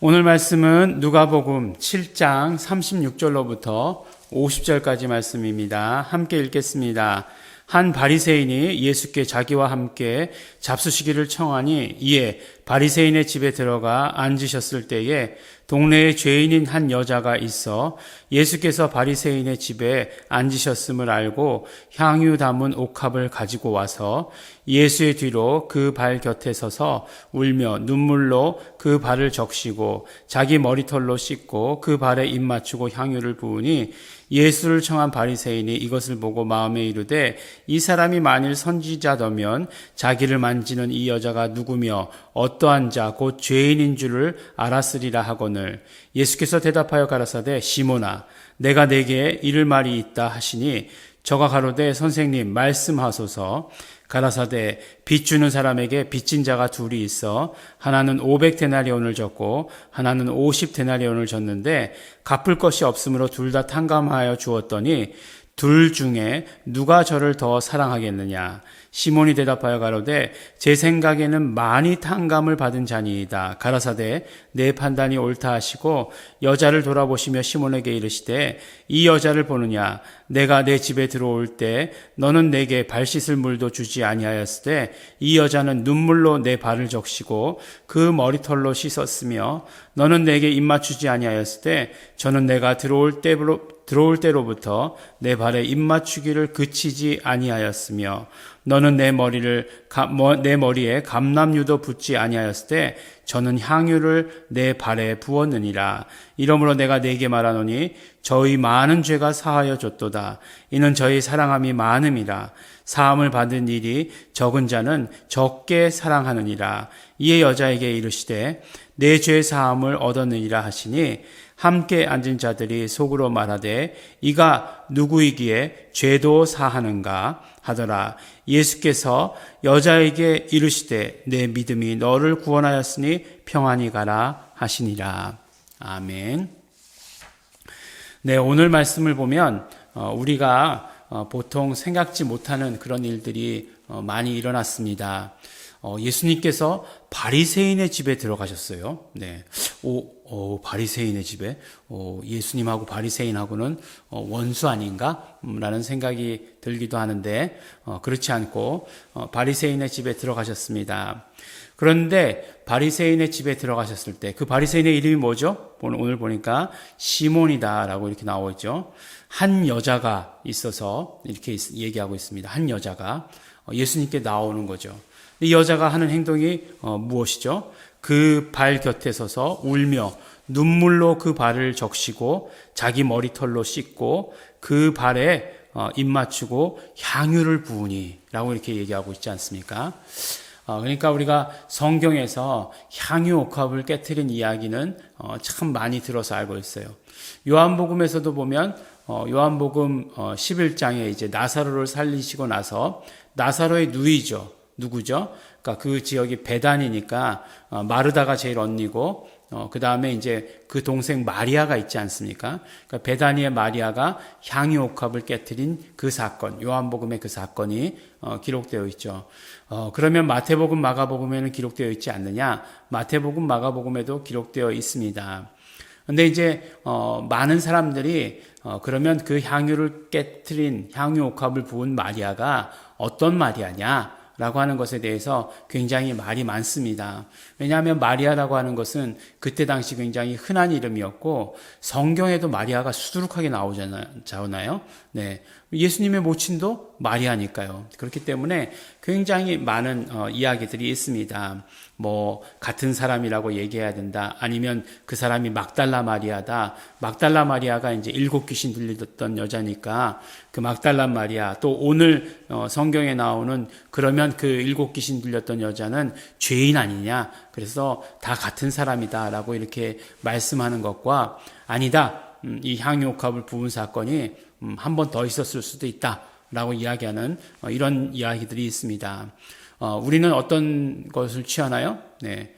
오늘 말씀은 누가복음 7장 36절로부터 50절까지 말씀입니다. 함께 읽겠습니다. 한 바리새인이 예수께 자기와 함께 잡수시기를 청하니 이에 바리새인의 집에 들어가 앉으셨을 때에 동네에 죄인인 한 여자가 있어 예수께서 바리새인의 집에 앉으셨음을 알고 향유 담은 옥합을 가지고 와서 예수의 뒤로 그 발 곁에 서서 울며 눈물로 그 발을 적시고 자기 머리털로 씻고 그 발에 입 맞추고 향유를 부으니 예수를 청한 바리새인이 이것을 보고 마음에 이르되 이 사람이 만일 선지자더면 자기를 만지는 이 여자가 누구며 어떠한 자 곧 죄인인 줄을 알았으리라 하거늘 예수께서 대답하여 가라사대 시몬아 내가 네게 이를 말이 있다 하시니 저가 가로되 선생님 말씀하소서. 가라사대 빚 주는 사람에게 빚진 자가 둘이 있어 하나는 500데나리온을 졌고 하나는 50데나리온을 졌는데 갚을 것이 없으므로 둘 다 탕감하여 주었더니 둘 중에 누가 저를 더 사랑하겠느냐. 시몬이 대답하여 가로되 제 생각에는 많이 탕감을 받은 자니이다. 가라사대 내 판단이 옳다 하시고 여자를 돌아보시며 시몬에게 이르시되 이 여자를 보느냐. 내가 내 집에 들어올 때 너는 내게 발 씻을 물도 주지 아니하였으되 이 여자는 눈물로 내 발을 적시고 그 머리털로 씻었으며 너는 내게 입 맞추지 아니하였으되 저는 내가 들어올 때로부터 내 발에 입 맞추기를 그치지 아니하였으며 너는 내 머리에 감람유도 붓지 아니하였을 때 저는 향유를 내 발에 부었느니라. 이러므로 내가 네게 말하노니 저희 많은 죄가 사하여 줬도다. 이는 저희 사랑함이 많음이라. 사함을 받은 일이 적은 자는 적게 사랑하느니라. 이에 여자에게 이르시되 내 죄 사함을 얻었느니라 하시니 함께 앉은 자들이 속으로 말하되 이가 누구이기에 죄도 사하는가 하더라. 예수께서 여자에게 이르시되 내 믿음이 너를 구원하였으니 평안히 가라 하시니라. 아멘. 네, 오늘 말씀을 보면 우리가 보통 생각지 못하는 그런 일들이 많이 일어났습니다. 예수님께서 바리새인의 집에 들어가셨어요. 네. 바리새인의 집에 예수님하고 바리새인하고는 원수 아닌가? 라는 생각이 들기도 하는데 그렇지 않고 바리새인의 집에 들어가셨습니다. 그런데 바리새인의 집에 들어가셨을 때 그 바리새인의 이름이 뭐죠? 오늘 보니까 시몬이다라고 이렇게 나오죠. 한 여자가 있어서 이렇게 얘기하고 있습니다. 한 여자가 예수님께 나오는 거죠. 이 여자가 하는 행동이 무엇이죠? 그 발 곁에 서서 울며 눈물로 그 발을 적시고 자기 머리털로 씻고 그 발에 입 맞추고 향유를 부으니 라고 이렇게 얘기하고 있지 않습니까? 그러니까 우리가 성경에서 향유 옥합을 깨트린 이야기는 참 많이 들어서 알고 있어요. 요한복음에서도 보면 요한복음 11장에 이제 나사로를 살리시고 나서 나사로의 누이죠. 누구죠? 그러니까 그 지역이 베단이니까 마르다가 제일 언니고 그 다음에 이제 그 동생 마리아가 있지 않습니까? 그러니까 베다니의 마리아가 향유 옥합을 깨트린 그 사건, 요한복음의 그 사건이 기록되어 있죠. 그러면 마태복음, 마가복음에는 기록되어 있지 않느냐? 마태복음, 마가복음에도 기록되어 있습니다. 근데 이제 많은 사람들이 그러면 그 향유를 깨트린 향유 옥합을 부은 마리아가 어떤 마리아냐? 라고 하는 것에 대해서 굉장히 말이 많습니다. 왜냐하면 마리아라고 하는 것은 그때 당시 굉장히 흔한 이름이었고 성경에도 마리아가 수두룩하게 나오잖아요. 네. 예수님의 모친도 마리아니까요. 그렇기 때문에 굉장히 많은 이야기들이 있습니다. 뭐 같은 사람이라고 얘기해야 된다. 아니면 그 사람이 막달라 마리아다. 막달라 마리아가 이제 7 귀신 들렸던 여자니까 그 막달라 마리아. 또 오늘 성경에 나오는 그러면 그 7 귀신 들렸던 여자는 죄인 아니냐. 그래서 다 같은 사람이다라고 이렇게 말씀하는 것과 아니다. 이 향유 옥합을 부은 사건이 한 번 더 있었을 수도 있다라고 이야기하는 이런 이야기들이 있습니다. 우리는 어떤 것을 취하나요? 네,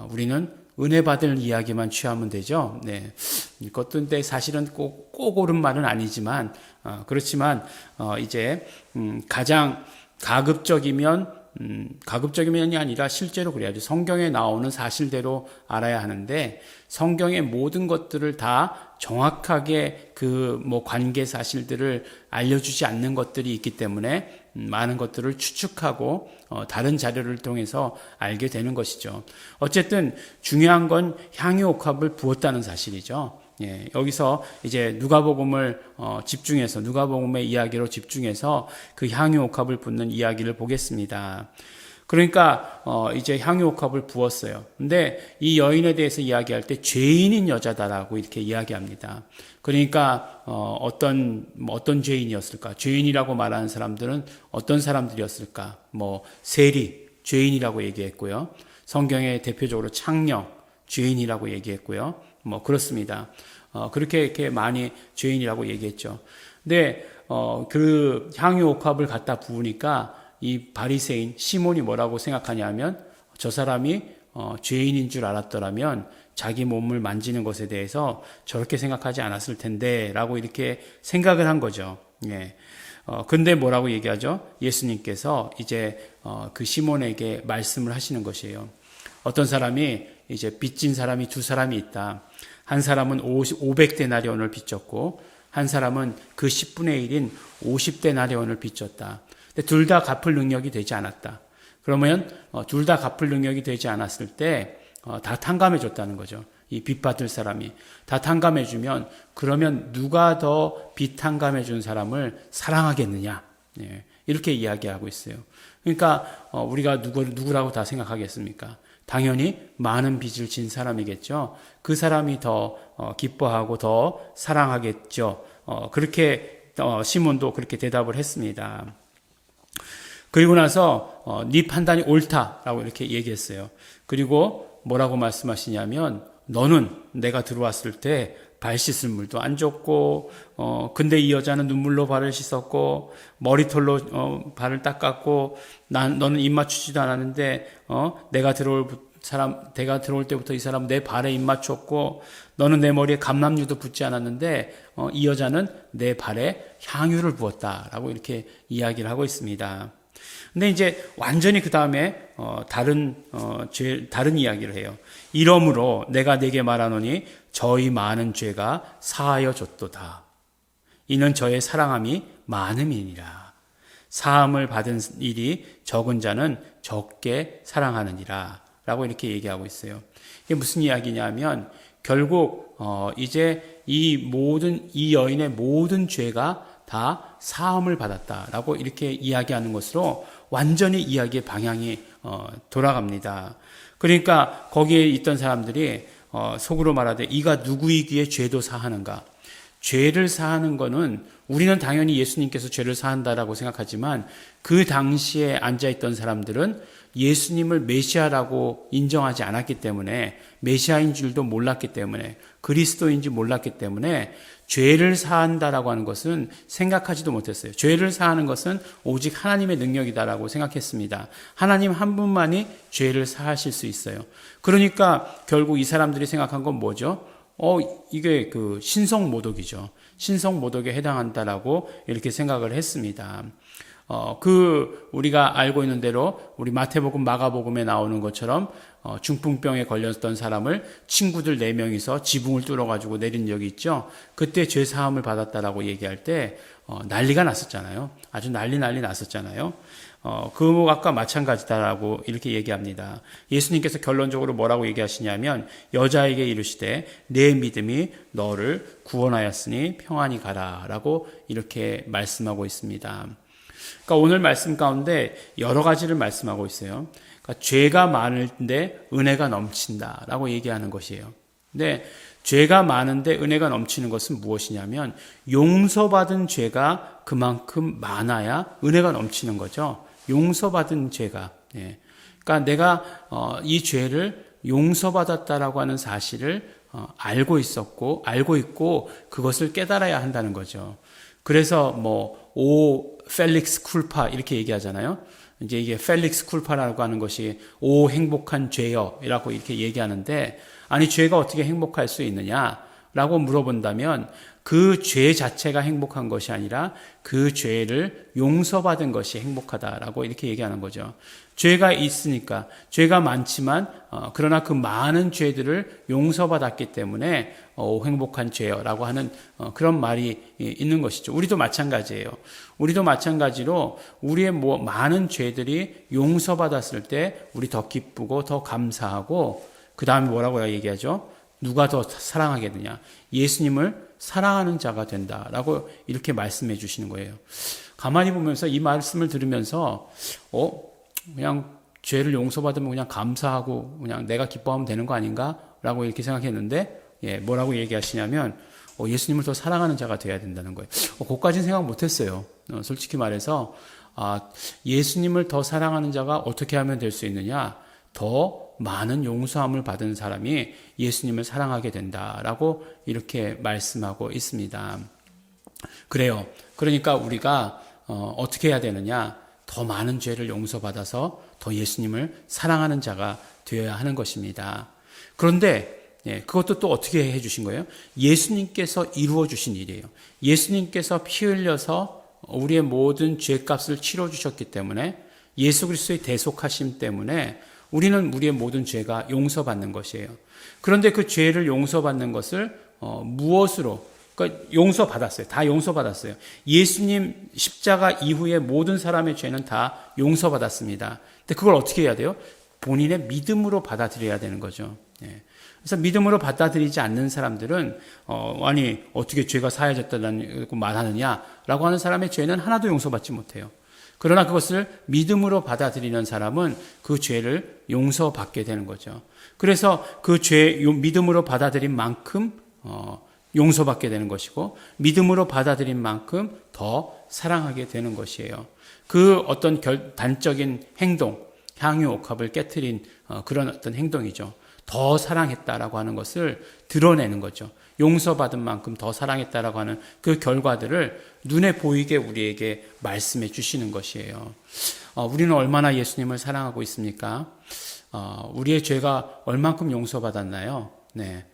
우리는 은혜 받을 이야기만 취하면 되죠. 네, 이것도 근데 사실은 꼭 옳은 말은 아니지만 그렇지만 이제 가장 가급적이면 가급적인 면이 아니라 실제로 그래야죠. 성경에 나오는 사실대로 알아야 하는데 성경의 모든 것들을 다 정확하게 관계 사실들을 알려주지 않는 것들이 있기 때문에 많은 것들을 추측하고 다른 자료를 통해서 알게 되는 것이죠. 어쨌든 중요한 건 향유옥합을 부었다는 사실이죠. 예, 여기서 이제 누가복음을 집중해서 누가복음의 이야기로 집중해서 그 향유옥합을 붓는 이야기를 보겠습니다. 그러니까 이제 향유옥합을 부었어요. 근데 이 여인에 대해서 이야기할 때 죄인인 여자다라고 이렇게 이야기합니다. 그러니까 어떤 죄인이었을까? 죄인이라고 말하는 사람들은 어떤 사람들이었을까? 세리 죄인이라고 얘기했고요. 성경에 대표적으로 창녀 죄인이라고 얘기했고요. 그렇습니다. 그렇게 이렇게 많이 죄인이라고 얘기했죠. 근데 그 향유옥합을 갖다 부으니까 이 바리새인 시몬이 뭐라고 생각하냐면 저 사람이 죄인인 줄 알았더라면 자기 몸을 만지는 것에 대해서 저렇게 생각하지 않았을 텐데 라고 이렇게 생각을 한 거죠. 예. 근데 뭐라고 얘기하죠? 예수님께서 이제 그 시몬에게 말씀을 하시는 것이에요. 어떤 사람이 이제 빚진 사람이 두 사람이 있다. 한 사람은 500데나리온을 빚졌고 한 사람은 그 10분의 1인 50데나리온을 빚졌다. 근데 둘 다 갚을 능력이 되지 않았다. 그러면 둘 다 갚을 능력이 되지 않았을 때 다 탕감해 줬다는 거죠. 이 빚 받을 사람이 다 탕감해 주면 그러면 누가 더 빚 탕감해 준 사람을 사랑하겠느냐. 예, 이렇게 이야기하고 있어요. 그러니까 우리가 누구라고 다 생각하겠습니까? 당연히 많은 빚을 진 사람이겠죠. 그 사람이 더 기뻐하고 더 사랑하겠죠. 그렇게 시몬도 그렇게 대답을 했습니다. 그리고 나서 네 판단이 옳다라고 이렇게 얘기했어요. 그리고 뭐라고 말씀하시냐면 너는 내가 들어왔을 때 발 씻을 물도 안 줬고 근데 이 여자는 눈물로 발을 씻었고 머리털로 발을 닦았고 너는 입 맞추지도 않았는데 내가 들어올 때부터 이 사람 내 발에 입 맞췄고 너는 내 머리에 감람류도 붓지 않았는데 이 여자는 내 발에 향유를 부었다라고 이렇게 이야기를 하고 있습니다. 근데 이제 완전히 그 다음에 다른 이야기를 해요. 이러므로 내가 네게 말하노니 저희 많은 죄가 사하여 줬도다. 이는 저의 사랑함이 많음이니라. 사함을 받은 일이 적은 자는 적게 사랑하느니라. 라고 이렇게 얘기하고 있어요. 이게 무슨 이야기냐면 결국 이제 이 여인의 모든 죄가 다 사함을 받았다라고 이렇게 이야기하는 것으로 완전히 이야기의 방향이 돌아갑니다. 그러니까 거기에 있던 사람들이 속으로 말하되 이가 누구이기에 죄도 사하는가? 죄를 사하는 거는 우리는 당연히 예수님께서 죄를 사한다라고 생각하지만 그 당시에 앉아있던 사람들은 예수님을 메시아라고 인정하지 않았기 때문에 메시아인 줄도 몰랐기 때문에 그리스도인지 몰랐기 때문에 죄를 사한다라고 하는 것은 생각하지도 못했어요. 죄를 사하는 것은 오직 하나님의 능력이다라고 생각했습니다. 하나님 한 분만이 죄를 사하실 수 있어요. 그러니까 결국 이 사람들이 생각한 건 뭐죠? 이게 그 신성모독이죠. 신성모독에 해당한다라고 이렇게 생각을 했습니다. 우리가 알고 있는 대로 우리 마태복음, 마가복음에 나오는 것처럼 중풍병에 걸렸던 사람을 친구들 4명이서 지붕을 뚫어가지고 내린 적이 있죠. 그때 죄 사함을 받았다라고 얘기할 때 난리가 났었잖아요. 아주 난리 났었잖아요. 그것과 마찬가지다라고 이렇게 얘기합니다. 예수님께서 결론적으로 뭐라고 얘기하시냐면 여자에게 이르시되 내 믿음이 너를 구원하였으니 평안히 가라라고 이렇게 말씀하고 있습니다. 그러니까 오늘 말씀 가운데 여러 가지를 말씀하고 있어요. 그러니까 죄가 많은데 은혜가 넘친다라고 얘기하는 것이에요. 근데 죄가 많은데 은혜가 넘치는 것은 무엇이냐면 용서받은 죄가 그만큼 많아야 은혜가 넘치는 거죠. 용서받은 죄가. 예. 그러니까 내가 이 죄를 용서받았다라고 하는 사실을 알고 있고 그것을 깨달아야 한다는 거죠. 그래서 오 펠릭스 쿨파 이렇게 얘기하잖아요. 이제 이게 펠릭스 쿨파라고 하는 것이 오 행복한 죄여라고 이렇게 얘기하는데 아니 죄가 어떻게 행복할 수 있느냐? 라고 물어본다면 그 죄 자체가 행복한 것이 아니라 그 죄를 용서받은 것이 행복하다라고 이렇게 얘기하는 거죠. 죄가 있으니까, 죄가 많지만 그러나 그 많은 죄들을 용서받았기 때문에 행복한 죄여라고 하는 그런 말이 있는 것이죠. 우리도 마찬가지예요. 우리도 마찬가지로 우리의 많은 죄들이 용서받았을 때 우리 더 기쁘고 더 감사하고, 그 다음에 뭐라고 얘기하죠? 누가 더 사랑하게 되냐? 예수님을 사랑하는 자가 된다라고 이렇게 말씀해 주시는 거예요. 가만히 보면서 이 말씀을 들으면서 그냥 죄를 용서받으면 그냥 감사하고 그냥 내가 기뻐하면 되는 거 아닌가라고 이렇게 생각했는데, 뭐라고 얘기하시냐면 예수님을 더 사랑하는 자가 돼야 된다는 거예요. 그것까지는 생각 못했어요. 솔직히 말해서 예수님을 더 사랑하는 자가 어떻게 하면 될 수 있느냐? 더 많은 용서함을 받은 사람이 예수님을 사랑하게 된다라고 이렇게 말씀하고 있습니다. 그래요. 그러니까 우리가 어떻게 해야 되느냐? 더 많은 죄를 용서받아서 더 예수님을 사랑하는 자가 되어야 하는 것입니다. 그런데 그것도 또 어떻게 해 주신 거예요? 예수님께서 이루어 주신 일이에요. 예수님께서 피 흘려서 우리의 모든 죄값을 치러 주셨기 때문에, 예수 그리스도의 대속하심 때문에 우리는 우리의 모든 죄가 용서받는 것이에요. 그런데 그 죄를 용서받는 것을 무엇으로? 그러니까 용서받았어요. 다 용서받았어요. 예수님 십자가 이후에 모든 사람의 죄는 다 용서받았습니다. 근데 그걸 어떻게 해야 돼요? 본인의 믿음으로 받아들여야 되는 거죠. 그래서 믿음으로 받아들이지 않는 사람들은 아니 어떻게 죄가 사해졌다고 말하느냐라고 하는 사람의 죄는 하나도 용서받지 못해요. 그러나 그것을 믿음으로 받아들이는 사람은 그 죄를 용서받게 되는 거죠. 그래서 그 믿음으로 받아들인 만큼 용서받게 되는 것이고, 믿음으로 받아들인 만큼 더 사랑하게 되는 것이에요. 그 어떤 단적인 행동, 향유 옥합을 깨트린 그런 어떤 행동이죠. 더 사랑했다라고 하는 것을 드러내는 거죠. 용서받은 만큼 더 사랑했다라고 하는 그 결과들을 눈에 보이게 우리에게 말씀해 주시는 것이에요. 우리는 얼마나 예수님을 사랑하고 있습니까? 우리의 죄가 얼만큼 용서받았나요? 네.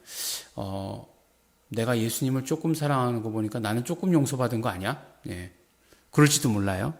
내가 예수님을 조금 사랑하는 거 보니까 나는 조금 용서받은 거 아니야? 네. 그럴지도 몰라요.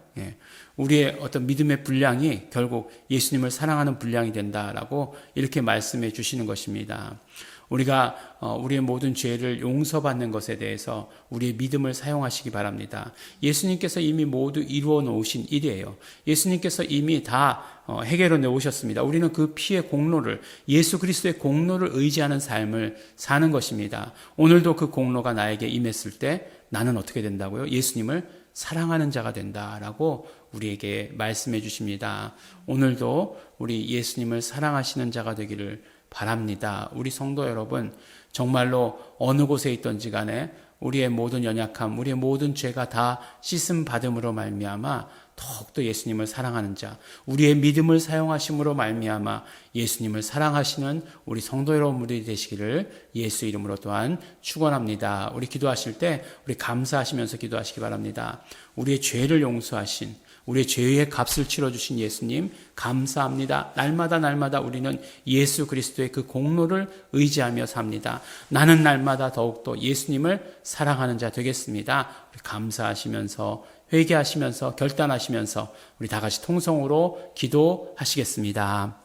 우리의 어떤 믿음의 분량이 결국 예수님을 사랑하는 분량이 된다라고 이렇게 말씀해 주시는 것입니다. 우리가 우리의 모든 죄를 용서받는 것에 대해서 우리의 믿음을 사용하시기 바랍니다. 예수님께서 이미 모두 이루어 놓으신 일이에요. 예수님께서 이미 다 해결해 놓으셨습니다. 우리는 그 피의 공로를, 예수 그리스도의 공로를 의지하는 삶을 사는 것입니다. 오늘도 그 공로가 나에게 임했을 때 나는 어떻게 된다고요? 예수님을 사랑하는 자가 된다라고 우리에게 말씀해 주십니다. 오늘도 우리 예수님을 사랑하시는 자가 되기를 바랍니다. 우리 성도 여러분, 정말로 어느 곳에 있든지 간에 우리의 모든 연약함, 우리의 모든 죄가 다 씻음 받음으로 말미암아 더욱더 예수님을 사랑하는 자, 우리의 믿음을 사용하심으로 말미암아 예수님을 사랑하시는 우리 성도 여러분들이 되시기를 예수 이름으로 또한 축원합니다. 우리 기도하실 때 우리 감사하시면서 기도하시기 바랍니다. 우리의 죄를 용서하신, 우리의 죄의 값을 치러주신 예수님 감사합니다. 날마다 우리는 예수 그리스도의 그 공로를 의지하며 삽니다. 나는 날마다 더욱더 예수님을 사랑하는 자 되겠습니다. 우리 감사하시면서, 회개하시면서, 결단하시면서 우리 다 같이 통성으로 기도하시겠습니다.